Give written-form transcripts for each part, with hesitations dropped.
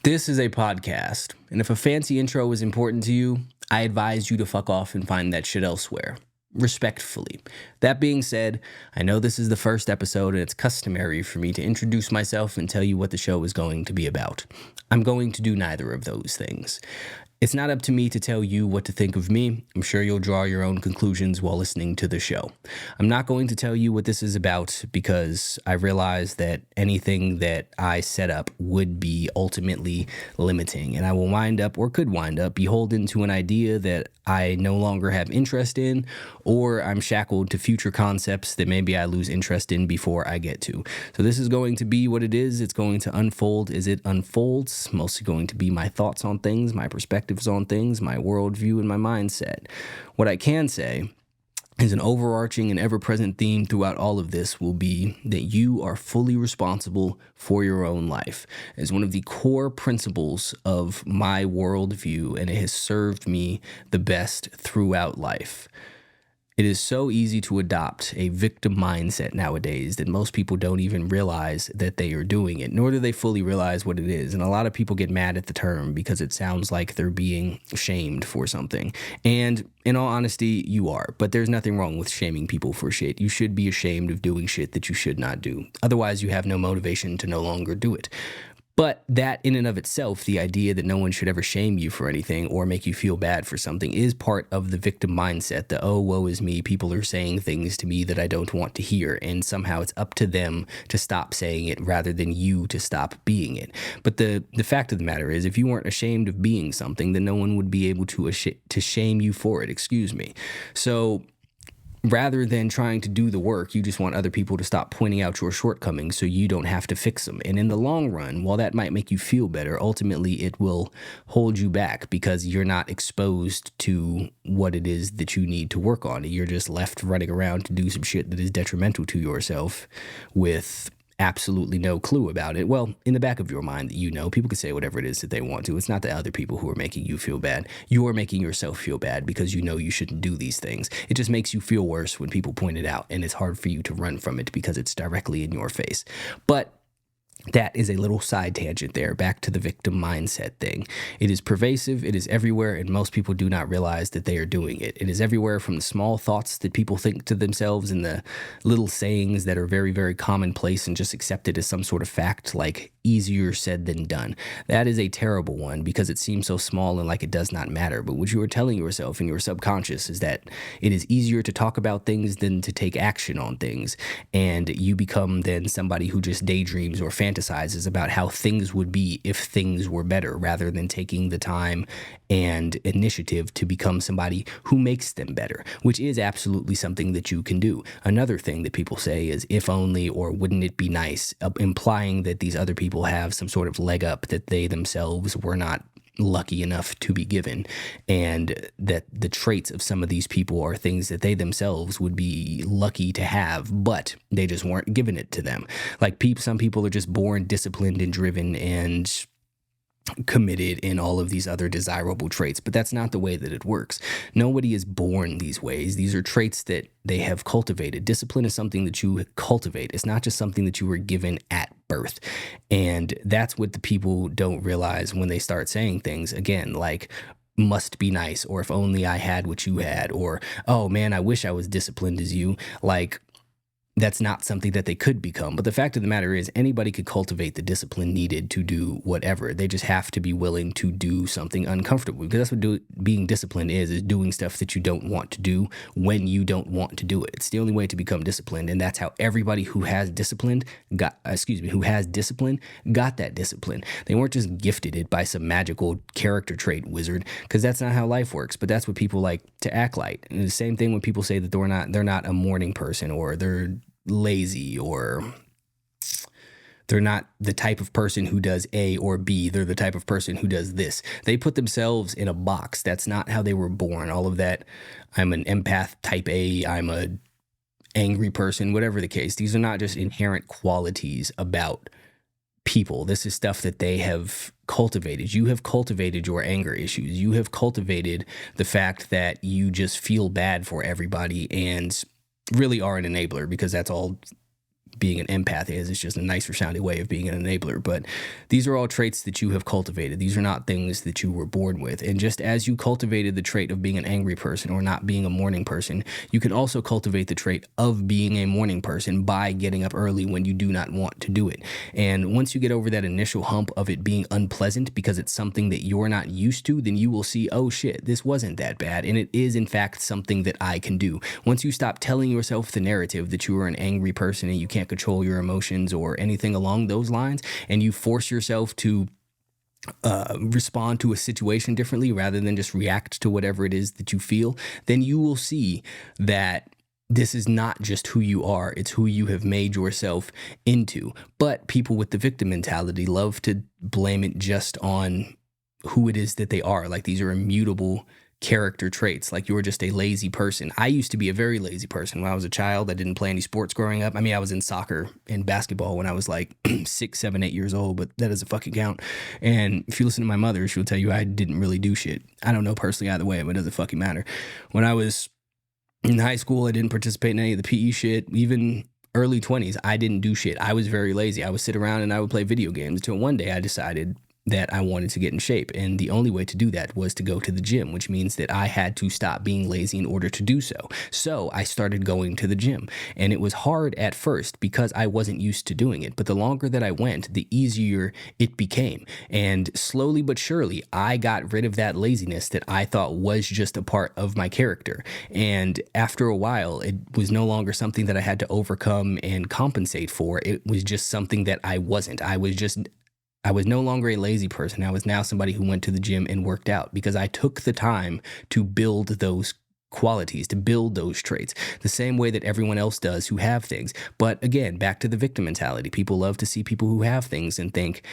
This is a podcast, and if a fancy intro is important to you, I advise you to fuck off and find that shit elsewhere. Respectfully. That being said, I know this is the first episode and it's customary for me to introduce myself and tell you what the show is going to be about. I'm going to do neither of those things. It's not up to me to tell you what to think of me. I'm sure you'll draw your own conclusions while listening to the show. I'm not going to tell you what this is about because I realize that anything that I set up would be ultimately limiting, and I will wind up, or could wind up, beholden to an idea that I no longer have interest in, or I'm shackled to future concepts that maybe I lose interest in before I get to. So this is going to be what it is. It's going to unfold as it unfolds. Mostly going to be my thoughts on things, my perspectives on things, my worldview, and my mindset. What I can say is an overarching and ever-present theme throughout all of this will be that you are fully responsible for your own life. It's one of the core principles of my worldview, and it has served me the best throughout life. It is so easy to adopt a victim mindset nowadays that most people don't even realize that they are doing it, nor do they fully realize what it is. And a lot of people get mad at the term because it sounds like they're being shamed for something. And in all honesty, you are. But there's nothing wrong with shaming people for shit. You should be ashamed of doing shit that you should not do. Otherwise, you have no motivation to no longer do it. But that in and of itself, the idea that no one should ever shame you for anything or make you feel bad for something is part of the victim mindset. The, oh, woe is me, people are saying things to me that I don't want to hear. And somehow it's up to them to stop saying it rather than you to stop being it. But the fact of the matter is, if you weren't ashamed of being something, then no one would be able to shame you for it. Excuse me. So rather than trying to do the work, you just want other people to stop pointing out your shortcomings so you don't have to fix them. And in the long run, while that might make you feel better, ultimately it will hold you back because you're not exposed to what it is that you need to work on. You're just left running around to do some shit that is detrimental to yourself with absolutely no clue about it. Well, in the back of your mind, you know, people can say whatever it is that they want to. It's not the other people who are making you feel bad. You're making yourself feel bad because you know you shouldn't do these things. It just makes you feel worse when people point it out, and it's hard for you to run from it because it's directly in your face. But that is a little side tangent there, back to the victim mindset thing. It is pervasive, it is everywhere, and most people do not realize that they are doing it. It is everywhere, from the small thoughts that people think to themselves and the little sayings that are very, very commonplace and just accepted as some sort of fact, like easier said than done. That is a terrible one because it seems so small and like it does not matter. But what you are telling yourself in your subconscious is that it is easier to talk about things than to take action on things. And you become then somebody who just daydreams or fantasizes about how things would be if things were better, rather than taking the time and initiative to become somebody who makes them better, which is absolutely something that you can do. Another thing that people say is if only, or wouldn't it be nice, implying that these other people have some sort of leg up that they themselves were not lucky enough to be given, and that the traits of some of these people are things that they themselves would be lucky to have, but they just weren't given it to them. Like some people are just born disciplined and driven and committed in all of these other desirable traits, but that's not the way that it works. Nobody is born these ways. These are traits that they have cultivated. Discipline is something that you cultivate. It's not just something that you were given at birth. And that's what the people don't realize when they start saying things, again, like must be nice, or if only I had what you had, or, oh man, I wish I was disciplined as you. Like, that's not something that they could become. But the fact of the matter is, anybody could cultivate the discipline needed to do whatever. They just have to be willing to do something uncomfortable, because that's what being disciplined is doing stuff that you don't want to do when you don't want to do it. It's the only way to become disciplined, and that's how everybody who has discipline got that discipline. They weren't just gifted it by some magical character trait wizard, because that's not how life works. But that's what people like to act like. And the same thing when people say that they're not a morning person, or they're lazy, or they're not the type of person who does A or B. They're the type of person who does this. They put themselves in a box. That's not how they were born. All of that, I'm an empath type A, I'm a angry person, whatever the case. These are not just inherent qualities about people. This is stuff that they have cultivated. You have cultivated your anger issues. You have cultivated the fact that you just feel bad for everybody and really are an enabler, because that's all being an empath is. It's just a nicer sounding way of being an enabler. But these are all traits that you have cultivated. These are not things that you were born with. And just as you cultivated the trait of being an angry person or not being a morning person, you can also cultivate the trait of being a morning person by getting up early when you do not want to do it. And once you get over that initial hump of it being unpleasant because it's something that you're not used to, then you will see, oh shit, this wasn't that bad. And it is in fact something that I can do. Once you stop telling yourself the narrative that you are an angry person and you can't control your emotions or anything along those lines, and you force yourself to respond to a situation differently rather than just react to whatever it is that you feel, then you will see that this is not just who you are, it's who you have made yourself into. But people with the victim mentality love to blame it just on who it is that they are. Like these are immutable character traits, like you're just a lazy person. I used to be a very lazy person. When I was a child, I didn't play any sports growing up. I mean, I was in soccer and basketball when I was like 6, 7, 8 years old, but that doesn't fucking count. And if you listen to my mother, she'll tell you I didn't really do shit. I don't know personally either way, but it doesn't fucking matter. When I was in high school, I didn't participate in any of the PE shit. Even early 20s, I didn't do shit. I was very lazy. I would sit around and I would play video games until one day I decided that I wanted to get in shape. And the only way to do that was to go to the gym, which means that I had to stop being lazy in order to do so. So I started going to the gym, and it was hard at first because I wasn't used to doing it. But the longer that I went, the easier it became. And slowly but surely, I got rid of that laziness that I thought was just a part of my character. And after a while, it was no longer something that I had to overcome and compensate for. It was just something that I wasn't. I was no longer a lazy person. I was now somebody who went to the gym and worked out because I took the time to build those qualities, to build those traits, the same way that everyone else does who have things. But again, back to the victim mentality. People love to see people who have things and think,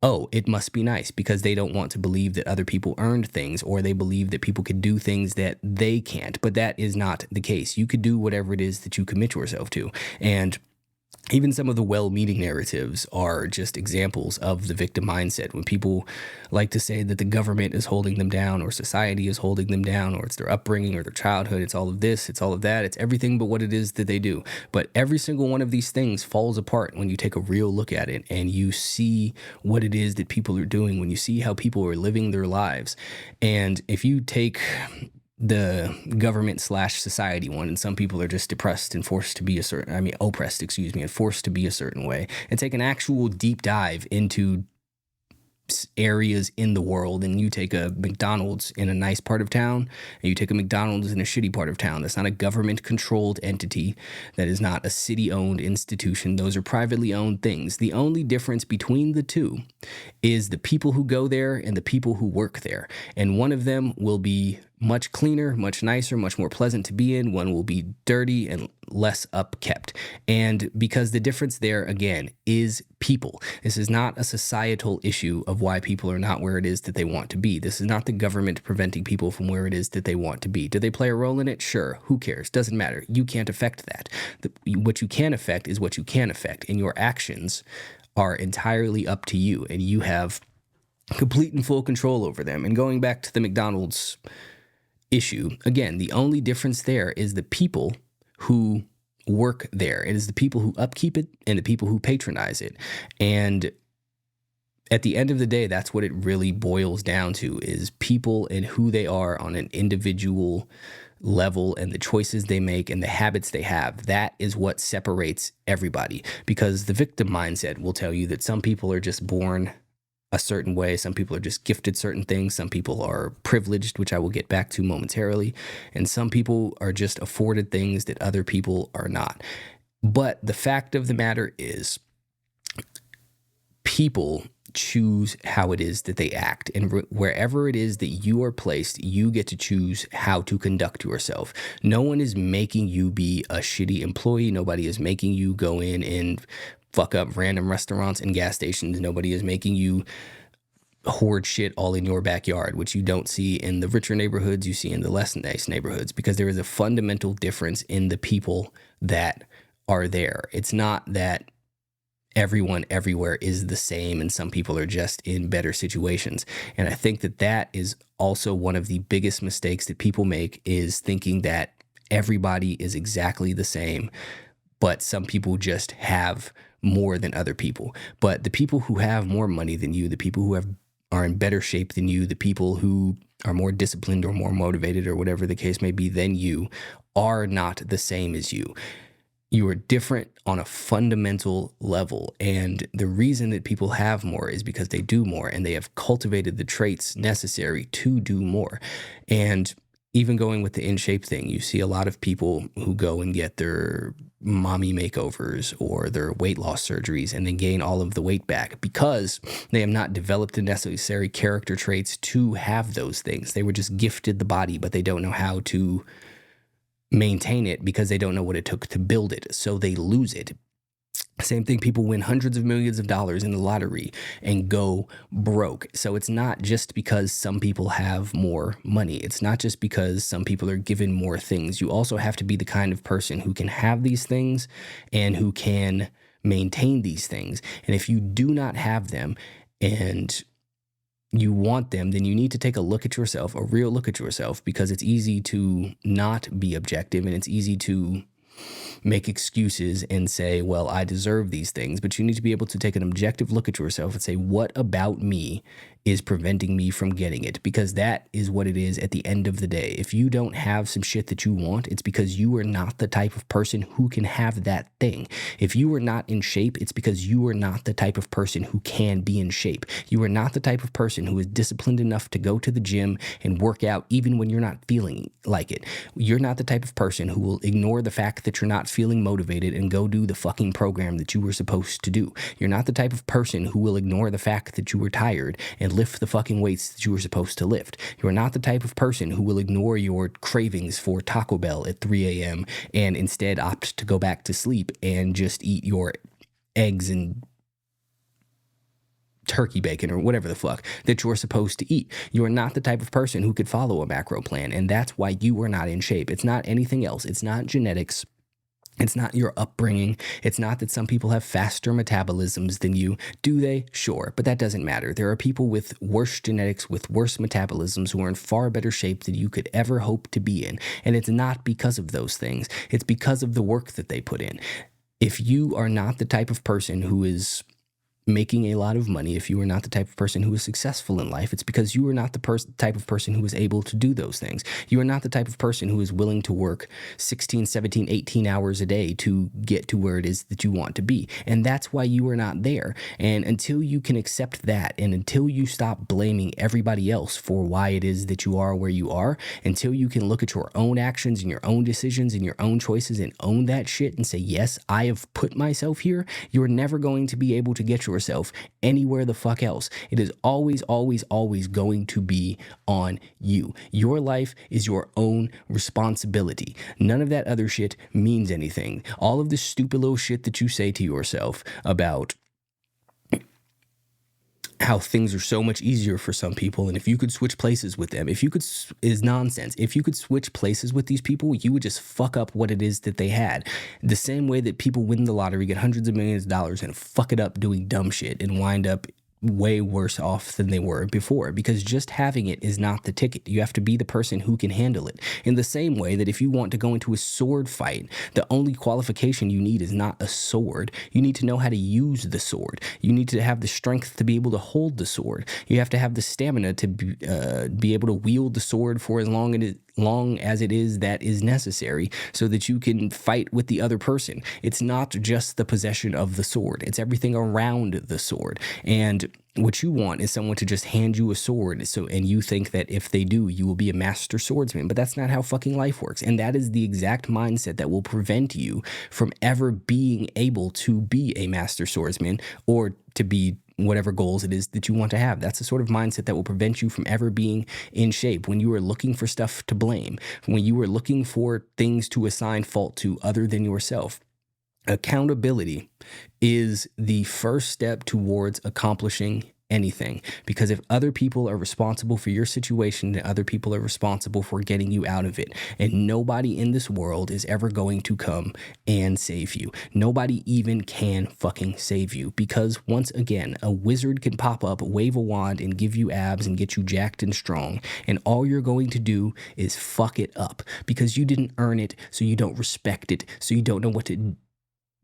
oh, it must be nice, because they don't want to believe that other people earned things, or they believe that people could do things that they can't. But that is not the case. You could do whatever it is that you commit yourself to. And even some of the well-meaning narratives are just examples of the victim mindset. When people like to say that the government is holding them down, or society is holding them down, or it's their upbringing or their childhood, it's all of this, it's all of that, it's everything but what it is that they do. But every single one of these things falls apart when you take a real look at it and you see what it is that people are doing, when you see how people are living their lives. And if you take the government / society one, and some people are just oppressed and forced to be oppressed, and forced to be a certain way, and take an actual deep dive into areas in the world, and you take a McDonald's in a nice part of town and you take a McDonald's in a shitty part of town. That's not a government controlled entity. That is not a city owned institution. Those are privately owned things. The only difference between the two is the people who go there and the people who work there. And one of them will be much cleaner, much nicer, much more pleasant to be in. One will be dirty and less upkept. And because the difference there, again, is people. This is not a societal issue of why people are not where it is that they want to be. This is not the government preventing people from where it is that they want to be. Do they play a role in it? Sure. Who cares? Doesn't matter. You can't affect that. What you can affect is what you can affect, and your actions are entirely up to you, and you have complete and full control over them. And going back to the McDonald's issue, again, the only difference there is the people who work there. It is the people who upkeep it and the people who patronize it. And at the end of the day, that's what it really boils down to, is people and who they are on an individual level, and the choices they make and the habits they have. That is what separates everybody, because the victim mindset will tell you that some people are just born a certain way. Some people are just gifted certain things. Some people are privileged, which I will get back to momentarily. And some people are just afforded things that other people are not. But the fact of the matter is, people choose how it is that they act. And wherever it is that you are placed, you get to choose how to conduct yourself. No one is making you be a shitty employee. Nobody is making you go in and fuck up random restaurants and gas stations. Nobody is making you hoard shit all in your backyard, which you don't see in the richer neighborhoods, you see in the less nice neighborhoods, because there is a fundamental difference in the people that are there. It's not that everyone everywhere is the same and some people are just in better situations. And I think that that is also one of the biggest mistakes that people make, is thinking that everybody is exactly the same, but some people just have more than other people. But the people who have more money than you, the people who are in better shape than you, the people who are more disciplined or more motivated or whatever the case may be than you, are not the same as you. You are different on a fundamental level. And the reason that people have more is because they do more and they have cultivated the traits necessary to do more. And even going with the in shape thing, you see a lot of people who go and get their mommy makeovers or their weight loss surgeries and then gain all of the weight back because they have not developed the necessary character traits to have those things. They were just gifted the body, but they don't know how to maintain it because they don't know what it took to build it. So they lose it. Same thing, people win hundreds of millions of dollars in the lottery and go broke. So it's not just because some people have more money. It's not just because some people are given more things. You also have to be the kind of person who can have these things and who can maintain these things. And if you do not have them and you want them, then you need to take a look at yourself, a real look at yourself, because it's easy to not be objective and it's easy to make excuses and say, well, I deserve these things. But you need to be able to take an objective look at yourself and say, what about me is preventing me from getting it? Because that is what it is at the end of the day. If you don't have some shit that you want, it's because you are not the type of person who can have that thing. If you are not in shape, it's because you are not the type of person who can be in shape. You are not the type of person who is disciplined enough to go to the gym and work out even when you're not feeling like it. You're not the type of person who will ignore the fact that you're not feeling motivated and go do the fucking program that you were supposed to do. You're not the type of person who will ignore the fact that you were tired and lift the fucking weights that you were supposed to lift. You are not the type of person who will ignore your cravings for Taco Bell at 3 a.m. and instead opt to go back to sleep and just eat your eggs and turkey bacon or whatever the fuck that you're supposed to eat. You are not the type of person who could follow a macro plan, and that's why you are not in shape. It's not anything else. It's not genetics. It's not your upbringing. It's not that some people have faster metabolisms than you. Do they? Sure, but that doesn't matter. There are people with worse genetics, with worse metabolisms who are in far better shape than you could ever hope to be in. And it's not because of those things. It's because of the work that they put in. If you are not the type of person who is making a lot of money, if you are not the type of person who is successful in life, it's because you are not the type of person who is able to do those things. You are not the type of person who is willing to work 16, 17, 18 hours a day to get to where it is that you want to be. And that's why you are not there. And until you can accept that, and until you stop blaming everybody else for why it is that you are where you are, until you can look at your own actions and your own decisions and your own choices and own that shit and say, yes, I have put myself here, you're never going to be able to get yourself anywhere the fuck else. It is always, always, always going to be on you. Your life is your own responsibility. None of that other shit means anything. All of the stupid little shit that you say to yourself about how things are so much easier for some people, and if you could switch places with them, is nonsense. If you could switch places with these people, you would just fuck up what it is that they had. The same way that people win the lottery, get hundreds of millions of dollars, and fuck it up doing dumb shit and wind up way worse off than they were before, because just having it is not the ticket. You have to be the person who can handle it. In the same way that if you want to go into a sword fight, the only qualification you need is not a sword. You need to know how to use the sword. You need to have the strength to be able to hold the sword. You have to have the stamina to be able to wield the sword for as long as it is that is necessary so that you can fight with the other person. It's not just the possession of the sword. It's everything around the sword. And what you want is someone to just hand you a sword, and you think that if they do, you will be a master swordsman. But that's not how fucking life works. And that is the exact mindset that will prevent you from ever being able to be a master swordsman or to be whatever goals it is that you want to have. That's the sort of mindset that will prevent you from ever being in shape. When you are looking for stuff to blame, when you are looking for things to assign fault to other than yourself, accountability is the first step towards accomplishing anything. Because if other people are responsible for your situation, then other people are responsible for getting you out of it. And nobody in this world is ever going to come and save you. Nobody even can fucking save you. Because once again, a wizard can pop up, wave a wand, and give you abs and get you jacked and strong. And all you're going to do is fuck it up. Because you didn't earn it, so you don't respect it, so you don't know what to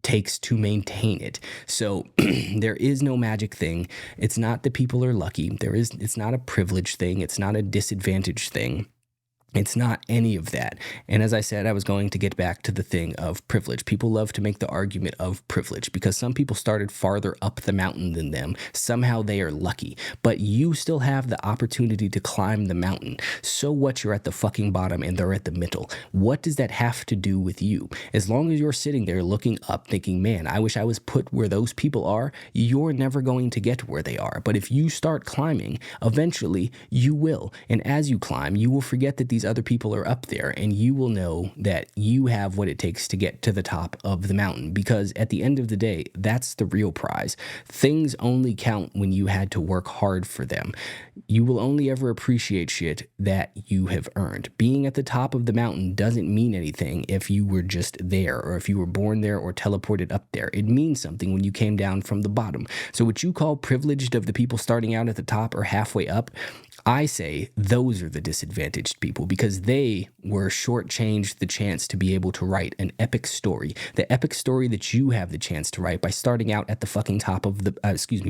takes to maintain it. So there is no magic thing. It's not that people are lucky. It's not a privilege thing. It's not a disadvantage thing. It's not any of that. And as I said, I was going to get back to the thing of privilege. People love to make the argument of privilege because some people started farther up the mountain than them. Somehow they are lucky, but you still have the opportunity to climb the mountain. So what, you're at the fucking bottom and they're at the middle. What does that have to do with you? As long as you're sitting there looking up thinking, man, I wish I was put where those people are, you're never going to get where they are. But if you start climbing, eventually you will. And as you climb, you will forget that these other people are up there, and you will know that you have what it takes to get to the top of the mountain, because at the end of the day, that's the real prize. Things only count when you had to work hard for them. You will only ever appreciate shit that you have earned. Being at the top of the mountain doesn't mean anything if you were just there, or if you were born there or teleported up there. It means something when you came down from the bottom. So what you call privileged of the people starting out at the top or halfway up, I say those are the disadvantaged people, because they were shortchanged the chance to be able to write an epic story, the epic story that you have the chance to write by starting out at the fucking top of the,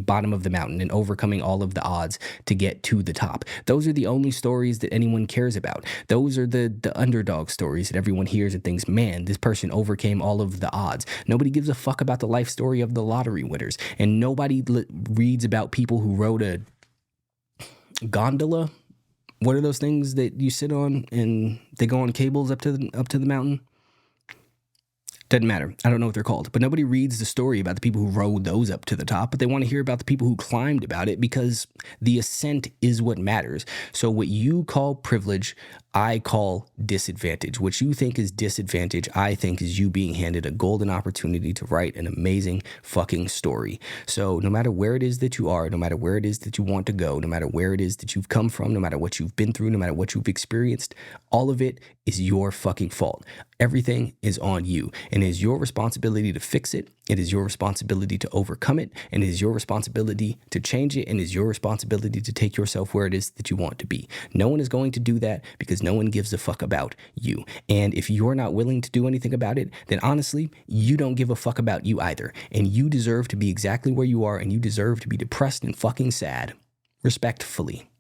bottom of the mountain and overcoming all of the odds to get to the top. Those are the only stories that anyone cares about. Those are the underdog stories that everyone hears and thinks, man, this person overcame all of the odds. Nobody gives a fuck about the life story of the lottery winners, and nobody reads about people who rode a gondola. What are those things that you sit on and they go on cables up to the mountain? Doesn't matter. I don't know what they're called. But nobody reads the story about the people who rode those up to the top, but they want to hear about the people who climbed about it, because the ascent is what matters. So what you call privilege, I call disadvantage. What you think is disadvantage, I think is you being handed a golden opportunity to write an amazing fucking story. So no matter where it is that you are, no matter where it is that you want to go, no matter where it is that you've come from, no matter what you've been through, no matter what you've experienced, all of it is your fucking fault. Everything is on you, and it is your responsibility to fix it. It is your responsibility to overcome it, and it is your responsibility to change it, and it is your responsibility to take yourself where it is that you want to be. No one is going to do that, because no one gives a fuck about you. And if you're not willing to do anything about it, then honestly, you don't give a fuck about you either. And you deserve to be exactly where you are, and you deserve to be depressed and fucking sad. Respectfully.